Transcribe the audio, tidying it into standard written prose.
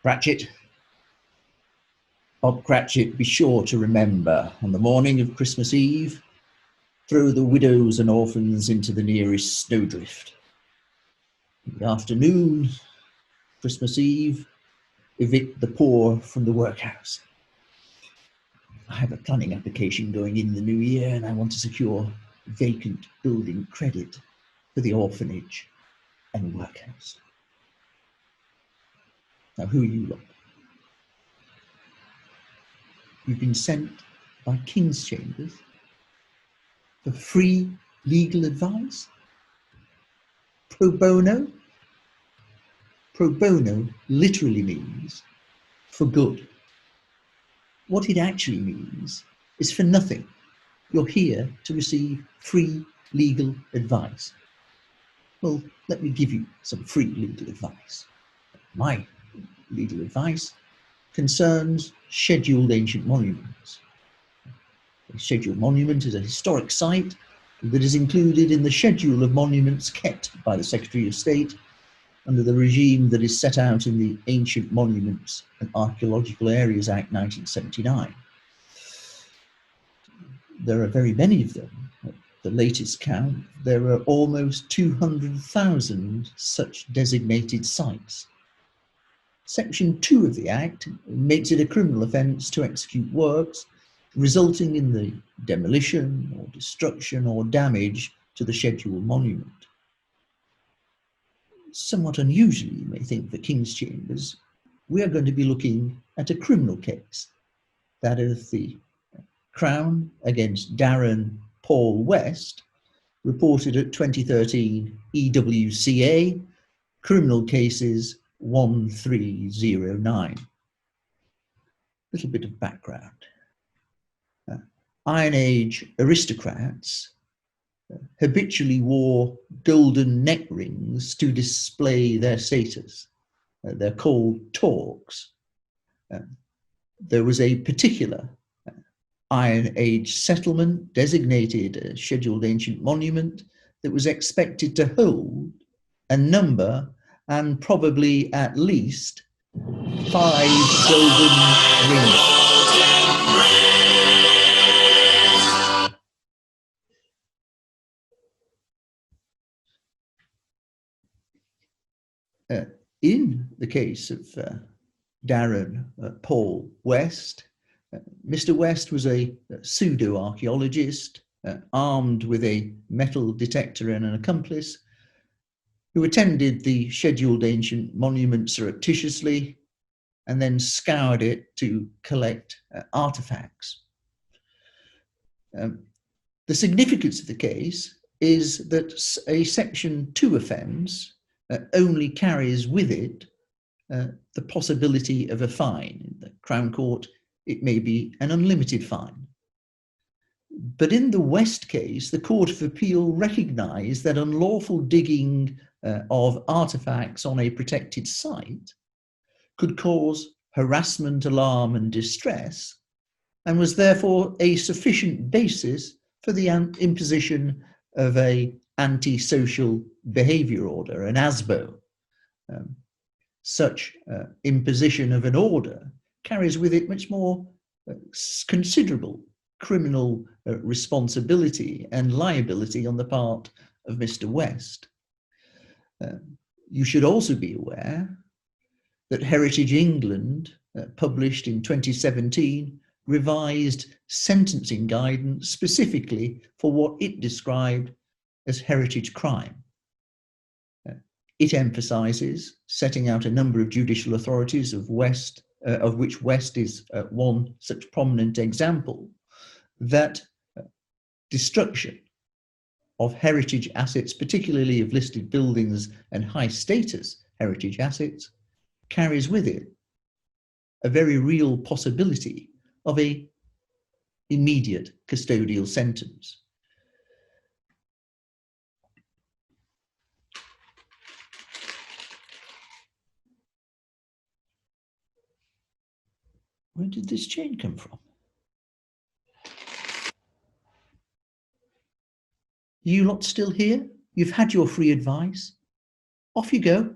Cratchit. Bob Cratchit, be sure to remember, on the morning of Christmas Eve, throw the widows and orphans into the nearest snowdrift. In the afternoon, Christmas Eve, evict the poor from the workhouse. I have a planning application going in the new year, and I want to secure vacant building credit for the orphanage and workhouse. Now, who are you lot? You've been sent by King's Chambers for free legal advice? Pro bono? Pro bono literally means for good. What it actually means is for nothing. You're here to receive free legal advice. Well, let me give you some free legal advice. My legal advice concerns scheduled ancient monuments. A scheduled monument is a historic site that is included in the schedule of monuments kept by the Secretary of State under the regime that is set out in the Ancient Monuments and Archaeological Areas Act 1979. There are very many of them. At the latest count, there are almost 200,000 such designated sites. Section 2 of the Act makes it a criminal offence to execute works resulting in the demolition or destruction or damage to the scheduled monument. Somewhat unusually, you may think, for King's Chambers, we are going to be looking at a criminal case, that of the Crown against Darren Paul West, reported at 2013 EWCA, Criminal Cases 1309. Little bit of background. Iron Age aristocrats habitually wore golden neck rings to display their status. They're called torques. There was a particular Iron Age settlement designated a scheduled ancient monument that was expected to hold a number and probably at least 5 golden rings. In the case of Darren Paul West, Mr. West was a pseudo-archaeologist armed with a metal detector and an accomplice who attended the scheduled ancient monument surreptitiously and then scoured it to collect artifacts. The significance of the case is that a Section 2 offence only carries with it the possibility of a fine. In the Crown Court, it may be an unlimited fine. But in the West case, the Court of Appeal recognised that unlawful digging of artefacts on a protected site could cause harassment, alarm and distress, and was therefore a sufficient basis for the imposition of a antisocial behaviour order, an ASBO. Such imposition of an order carries with it much more considerable criminal responsibility and liability on the part of Mr. West. You should also be aware that Heritage England, published in 2017, revised sentencing guidance specifically for what it described as heritage crime. It emphasises setting out a number of judicial authorities of which West is one such prominent example, that destruction of heritage assets, particularly of listed buildings and high status heritage assets, carries with it a very real possibility of an immediate custodial sentence. Where did this chain come from? You lot still here? You've had your free advice. Off you go.